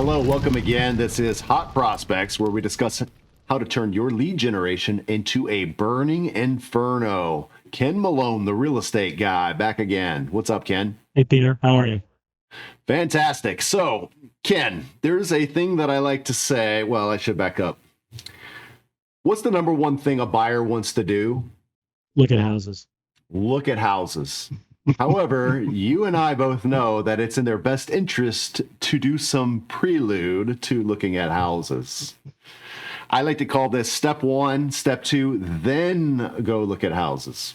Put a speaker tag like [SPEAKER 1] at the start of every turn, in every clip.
[SPEAKER 1] Hello, welcome again. This is Hot Prospects, where we discuss how to turn your lead generation into a burning inferno. Ken Malone, the real estate guy, back again. What's up, Ken?
[SPEAKER 2] Hey, Peter, how are you?
[SPEAKER 1] Fantastic. So, Ken, there's a thing that I like to say. Well, I should back up. What's the number one thing a buyer wants to do?
[SPEAKER 2] Look at houses.
[SPEAKER 1] Look at houses. However, you and I both know that it's in their best interest to do some prelude to looking at houses. I like to call this step one, step two, then go look at houses.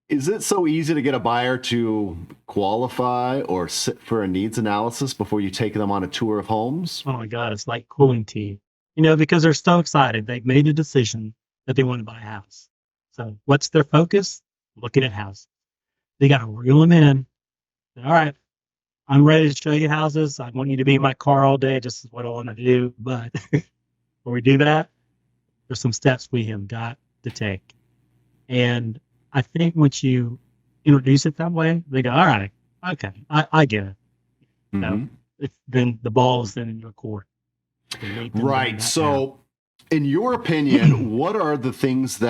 [SPEAKER 1] Is it so easy to get a buyer to qualify or sit for a needs analysis before you take them on a tour of homes?
[SPEAKER 2] Oh my God, it's like cooling tea. Because they're so excited. They've made a decision that they want to buy a house. So what's their focus? Looking at houses. They got to reel them in. All right, I'm ready to show you houses. I want you to be in my car all day. This is what I want to do. But before we do that, there's some steps we have got to take. And I think once you introduce it that way, they go, all right, okay, I get it.
[SPEAKER 1] Mm-hmm.
[SPEAKER 2] So then the ball is then in your court.
[SPEAKER 1] Right. So, in your opinion, what are the things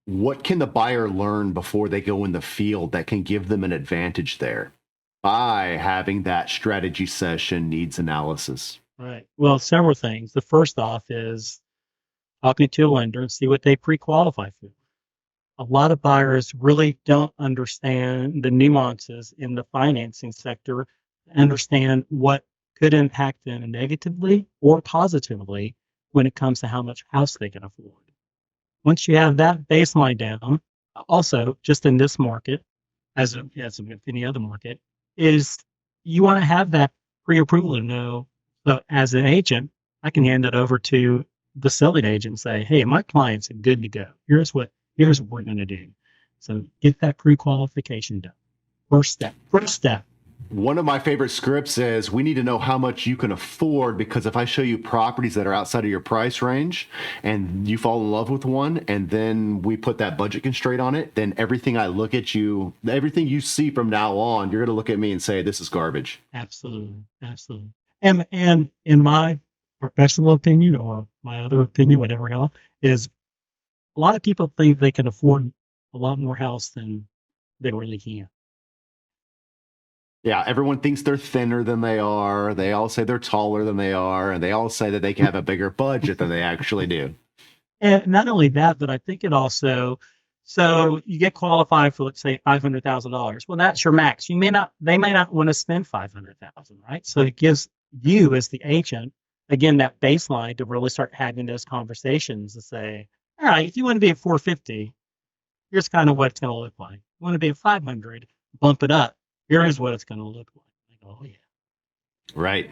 [SPEAKER 1] what can the buyer learn before they go in the field that can give them an advantage there by having that strategy session needs analysis?
[SPEAKER 2] Right. Well, several things. The first off is talking to a lender and see what they pre-qualify for. A lot of buyers really don't understand the nuances in the financing sector, understand what could impact them negatively or positively when it comes to how much house they can afford. Once you have that baseline down, also just in this market, as with any other market, is you want to have that pre-approval to know. So as an agent, I can hand it over to the selling agent and say, hey, my client's good to go. Here's what we're going to do. So get that pre-qualification done. First step.
[SPEAKER 1] One of my favorite scripts is we need to know how much you can afford, because if I show you properties that are outside of your price range and you fall in love with one and then we put that budget constraint on it, then everything you see from now on, you're going to look at me and say, this is garbage.
[SPEAKER 2] Absolutely. Absolutely. And in my professional opinion or my other opinion, whatever else, is a lot of people think they can afford a lot more house than they really can.
[SPEAKER 1] Yeah, everyone thinks they're thinner than they are. They all say they're taller than they are, and they all say that they can have a bigger budget than they actually do.
[SPEAKER 2] And not only that, but I think it also, so you get qualified for, let's say, $500,000. Well, that's your max. They may not want to spend $500,000, right? So it gives you as the agent, again, that baseline to really start having those conversations to say, all right, if you want to be at 450, here's kind of what it's going to look like. You want to be at 500, bump it up. Here is what it's going to look like. I go, oh, yeah.
[SPEAKER 1] Right.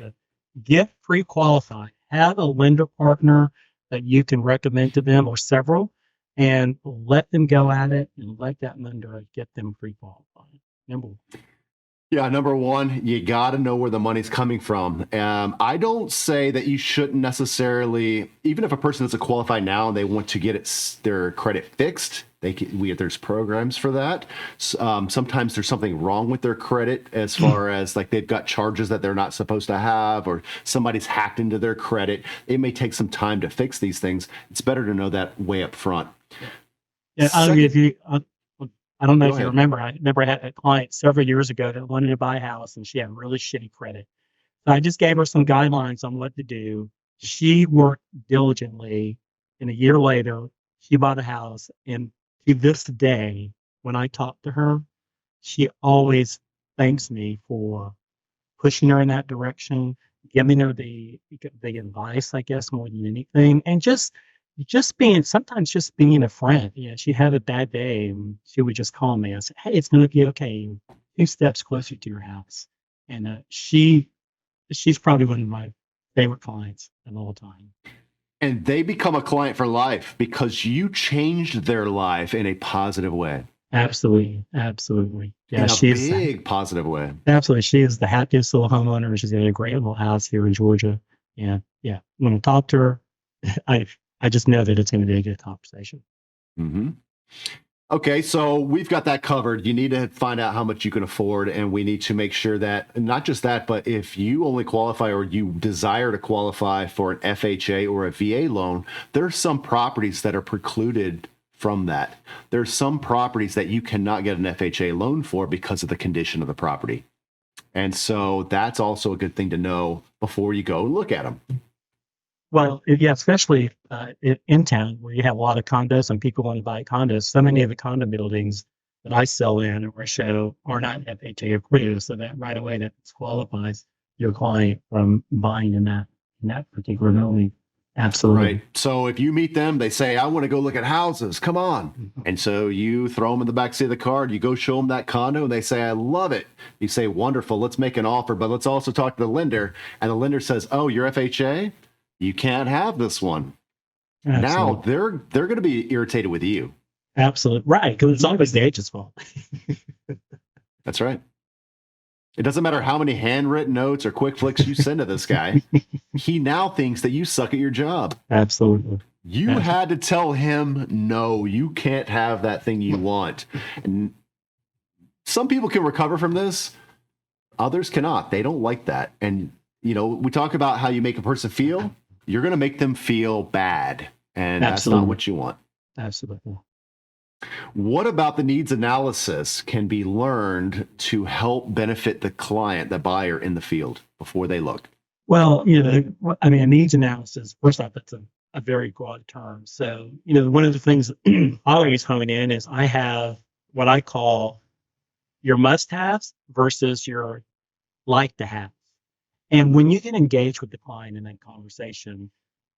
[SPEAKER 2] Get pre-qualified. Have a lender partner that you can recommend to them or several, and let them go at it and let that lender get them pre-qualified. Number one.
[SPEAKER 1] Yeah, number one, you got to know where the money's coming from. I don't say that you shouldn't necessarily, even if a person doesn't qualify now and they want to get their credit fixed, there's programs for that. Sometimes there's something wrong with their credit as far as like they've got charges that they're not supposed to have, or somebody's hacked into their credit. It may take some time to fix these things. It's better to know that way up front.
[SPEAKER 2] Yeah, I'll give you. I don't know if you
[SPEAKER 1] ahead.
[SPEAKER 2] remember. I remember I had a client several years ago that wanted to buy a house, and she had really shitty credit. So I just gave her some guidelines on what to do. She worked diligently, and a year later, she bought a house. And to this day, when I talk to her, she always thanks me for pushing her in that direction, giving her the advice, I guess, more than anything, and just being a friend. Yeah, she had a bad day, and she would just call me and say, "Hey, it's going to be okay. 2 steps closer to your house." And she's probably one of my favorite clients of all time.
[SPEAKER 1] And they become a client for life because you changed their life in a positive way.
[SPEAKER 2] Absolutely, absolutely. Yeah,
[SPEAKER 1] In a
[SPEAKER 2] she's
[SPEAKER 1] big positive way.
[SPEAKER 2] absolutely. She is the happiest little homeowner. She's got a great little house here in Georgia. And yeah, when I talk to her, I just know that it's going to be a good conversation.
[SPEAKER 1] Mm-hmm. Okay, so we've got that covered. You need to find out how much you can afford, and we need to make sure that not just that, but if you only qualify or you desire to qualify for an FHA or a VA loan, there's some properties that are precluded from that. There's some properties that you cannot get an FHA loan for because of the condition of the property. And so that's also a good thing to know before you go and look at them.
[SPEAKER 2] Well, yeah, especially in town where you have a lot of condos and people want to buy condos. So many of the condo buildings that I sell in or show are not FHA approved, so that right away that disqualifies your client from buying in that particular building. Absolutely.
[SPEAKER 1] Right. So if you meet them, they say, I want to go look at houses. Come on. And so you throw them in the backseat of the car and you go show them that condo and they say, I love it. You say, wonderful. Let's make an offer, but let's also talk to the lender. And the lender says, oh, you're FHA? You can't have this one.
[SPEAKER 2] Absolutely.
[SPEAKER 1] Now they're going to be irritated with you.
[SPEAKER 2] Absolutely. Right. Because it's always the agent's fault.
[SPEAKER 1] That's right. It doesn't matter how many handwritten notes or quick flicks you send to this guy. He now thinks that you suck at your job.
[SPEAKER 2] Absolutely.
[SPEAKER 1] You had to tell him, no, you can't have that thing you want. And some people can recover from this. Others cannot. They don't like that. And, we talk about how you make a person feel. You're going to make them feel bad. And that's not what you want.
[SPEAKER 2] Absolutely.
[SPEAKER 1] What about the needs analysis can be learned to help benefit the client, the buyer in the field before they look?
[SPEAKER 2] Well, a needs analysis, first off, it's a very broad term. So, one of the things I always hone in is I have what I call your must-haves versus your like-to-haves. And when you get engaged with the client in that conversation,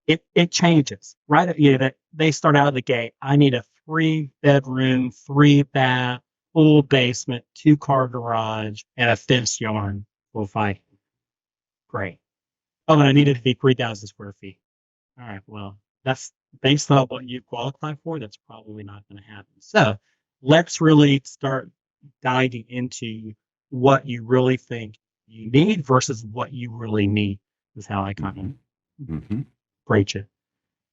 [SPEAKER 2] it changes, right? That they start out of the gate. I need a 3-bedroom, 3-bath, full basement, 2-car garage, and a fenced yard. Well, fine. Great. Oh, and I need it to be 3,000 square feet. All right. Well, that's based on what you qualify for. That's probably not going to happen. So let's really start diving into what you really think you need versus what you really need is how I kind of preach it.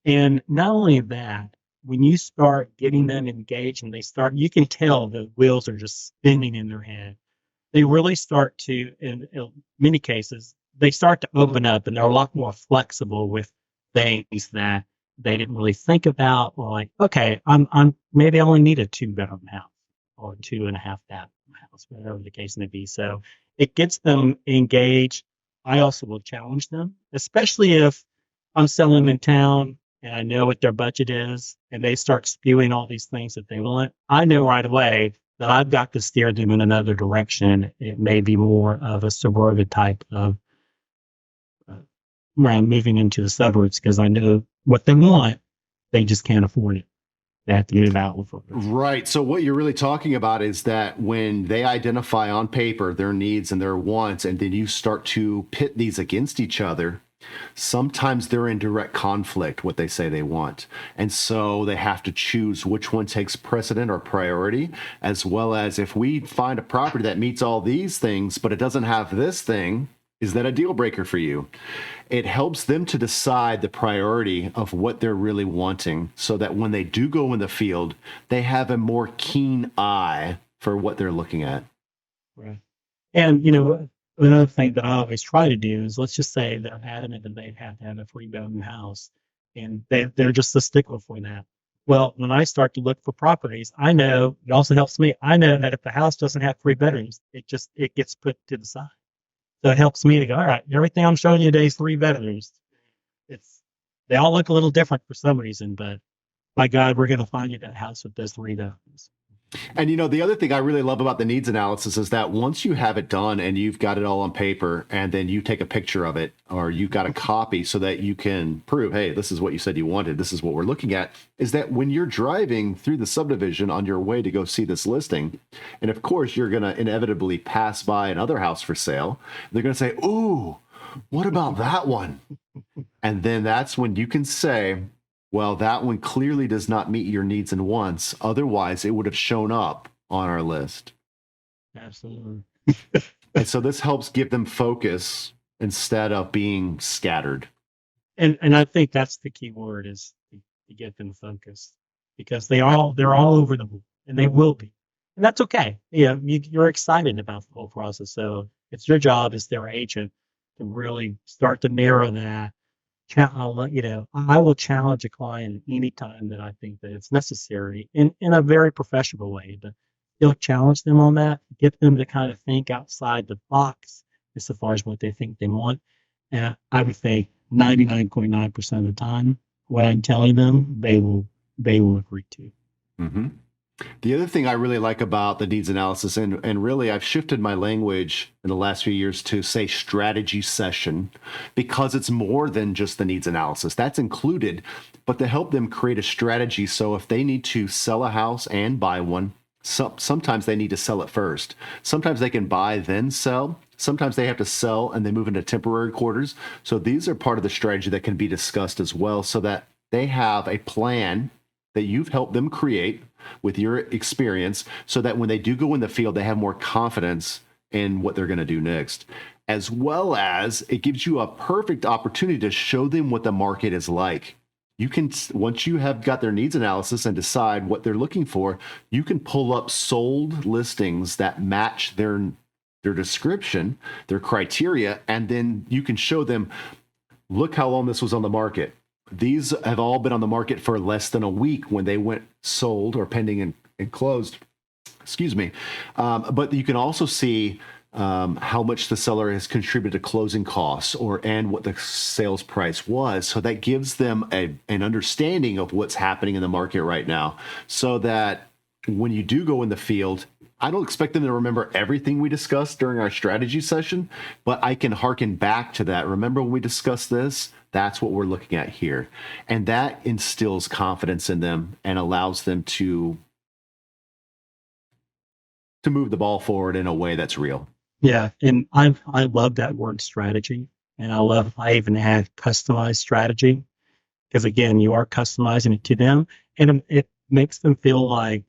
[SPEAKER 2] And not only that, when you start getting them engaged and you can tell the wheels are just spinning in their head. They really start to, in many cases, they start to open up and they're a lot more flexible with things that they didn't really think about. Or like, okay, I'm maybe I only need a 2-bedroom house or 2.5-bath house, whatever the case may be. So it gets them engaged. I also will challenge them, especially if I'm selling in town and I know what their budget is and they start spewing all these things that they want. I know right away that I've got to steer them in another direction. It may be more of a suburban type of where I'm moving into the suburbs because I know what they want. They just can't afford it. They have to get it out with it.
[SPEAKER 1] Right. So what you're really talking about is that when they identify on paper their needs and their wants, and then you start to pit these against each other, sometimes they're in direct conflict what they say they want. And so they have to choose which one takes precedent or priority, as well as if we find a property that meets all these things, but it doesn't have this thing, is that a deal breaker for you? It helps them to decide the priority of what they're really wanting so that when they do go in the field, they have a more keen eye for what they're looking at.
[SPEAKER 2] Right. And, another thing that I always try to do is let's just say they're adamant that they have to have a 3-bedroom house and they're just a stickler for that. Well, when I start to look for properties, I know it also helps me. I know that if the house doesn't have 3 bedrooms, it gets put to the side. So it helps me to go, all right, everything I'm showing you today is 3 bedrooms. They all look a little different for some reason, but by God, we're going to find you that house with those 3 bedrooms.
[SPEAKER 1] And the other thing I really love about the needs analysis is that once you have it done and you've got it all on paper and then you take a picture of it or you've got a copy so that you can prove, hey, this is what you said you wanted, this is what we're looking at, is that when you're driving through the subdivision on your way to go see this listing, and of course you're going to inevitably pass by another house for sale, they're going to say, ooh, what about that one? And then that's when you can say, well, that one clearly does not meet your needs and wants. Otherwise, it would have shown up on our list.
[SPEAKER 2] Absolutely.
[SPEAKER 1] And so this helps give them focus instead of being scattered.
[SPEAKER 2] And I think that's the key word is to get them focused because they're all over the board. and they will be. And that's okay. You're excited about the whole process. So it's your job as their agent to really start to narrow that. I will challenge a client anytime that I think that it's necessary in a very professional way, but you'll challenge them on that, get them to kind of think outside the box as far as what they think they want. And I would say 99.9% of the time, what I'm telling them, they will agree to.
[SPEAKER 1] Mm-hmm. The other thing I really like about the needs analysis, and really I've shifted my language in the last few years to say strategy session, because it's more than just the needs analysis. That's included, but to help them create a strategy. So if they need to sell a house and buy one, sometimes they need to sell it first. Sometimes they can buy, then sell. Sometimes they have to sell and they move into temporary quarters. So these are part of the strategy that can be discussed as well, so that they have a plan that you've helped them create with your experience, so that when they do go in the field, they have more confidence in what they're going to do next, as well as it gives you a perfect opportunity to show them what the market is like. You can, once you have got their needs analysis and decide what they're looking for, you can pull up sold listings that match their description, their criteria, and then you can show them, look how long this was on the market. These have all been on the market for less than a week when they went sold or pending and closed. Excuse me. But you can also see how much the seller has contributed to closing costs and what the sales price was. So that gives them an understanding of what's happening in the market right now, so that when you do go in the field, I don't expect them to remember everything we discussed during our strategy session, but I can hearken back to that. Remember when we discussed this? That's what we're looking at here. And that instills confidence in them and allows them to move the ball forward in a way that's real.
[SPEAKER 2] Yeah, and I love that word strategy, and I even had customized strategy, because again, you are customizing it to them, and it makes them feel like,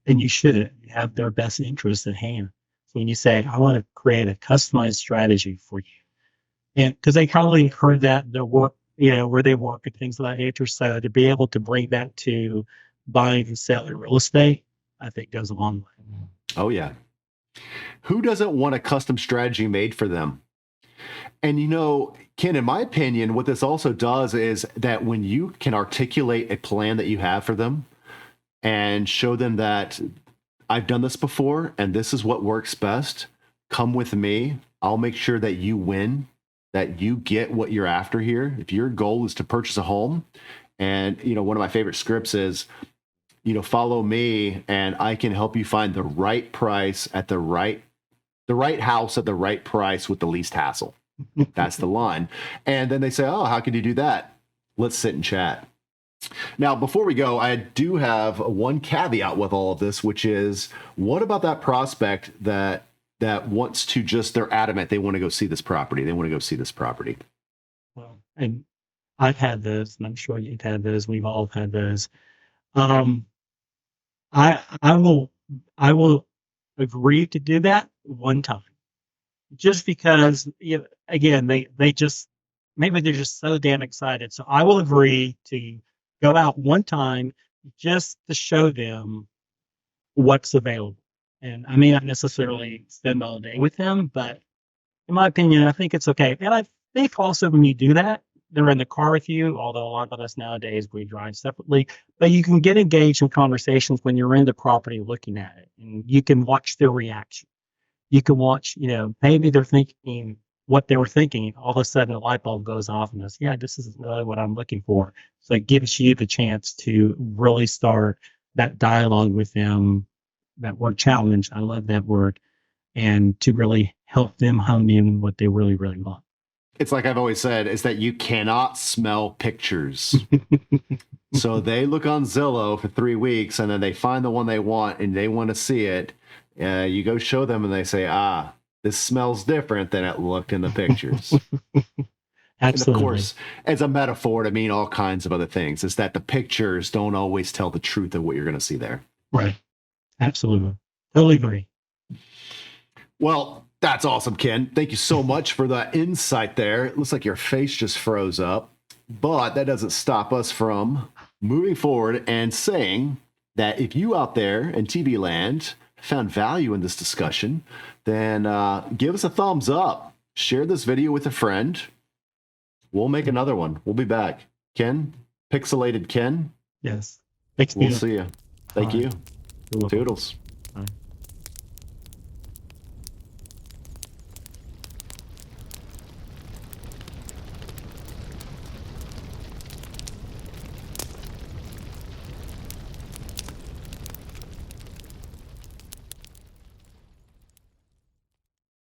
[SPEAKER 2] and you should have their best interest at hand. So when you say, I want to create a customized strategy for you, and because they probably heard that in their work, where they work and things of that nature, so to be able to bring that to buying and selling real estate, I think goes a long way.
[SPEAKER 1] Oh, yeah. Who doesn't want a custom strategy made for them? And Ken, in my opinion, what this also does is that when you can articulate a plan that you have for them and show them that I've done this before and this is what works best, come with me. I'll make sure that you win, that you get what you're after here. If your goal is to purchase a home, and one of my favorite scripts is, follow me and I can help you find the right price at the right house at the right price with the least hassle. That's the line. And then they say, oh, how can you do that? Let's sit and chat. Now, before we go, I do have one caveat with all of this, which is, what about that prospect that wants to they're adamant they want to go see this property. They want to go see this property.
[SPEAKER 2] Well, and I've had those, and I'm sure you've had those. We've all had those. I will agree to do that one time, just because again they just, maybe they're just so damn excited. So I will agree to go out one time just to show them what's available. And I may not necessarily spend all day with them, but in my opinion, I think it's okay. And I think also when you do that, they're in the car with you, although a lot of us nowadays, we drive separately, but you can get engaged in conversations when you're in the property looking at it, and you can watch their reaction. You can watch, maybe they're thinking what they were thinking. All of a sudden, a light bulb goes off and goes, yeah, this is really what I'm looking for. So it gives you the chance to really start that dialogue with them, that word challenge. I love that word. And to really help them hone in what they really, really want.
[SPEAKER 1] It's like I've always said, is that you cannot smell pictures. So they look on Zillow for 3 weeks and then they find the one they want and they want to see it. You go show them and they say, this smells different than it looked in the pictures.
[SPEAKER 2] Absolutely.
[SPEAKER 1] And of course, as a metaphor to mean all kinds of other things, is that the pictures don't always tell the truth of what you're going to see there.
[SPEAKER 2] Right. Absolutely. Totally agree.
[SPEAKER 1] Well, that's awesome, Ken. Thank you so much for that insight there. It looks like your face just froze up, but that doesn't stop us from moving forward and saying, that if you out there in TV land found value in this discussion, then give us a thumbs up. Share this video with a friend. We'll make another one. We'll be back. Ken, Pixelated Ken.
[SPEAKER 2] Yes. Thanks,
[SPEAKER 1] We'll
[SPEAKER 2] Peter.
[SPEAKER 1] see you. Thank
[SPEAKER 2] All
[SPEAKER 1] you.
[SPEAKER 2] right. You're welcome.
[SPEAKER 1] Toodles.
[SPEAKER 2] All right.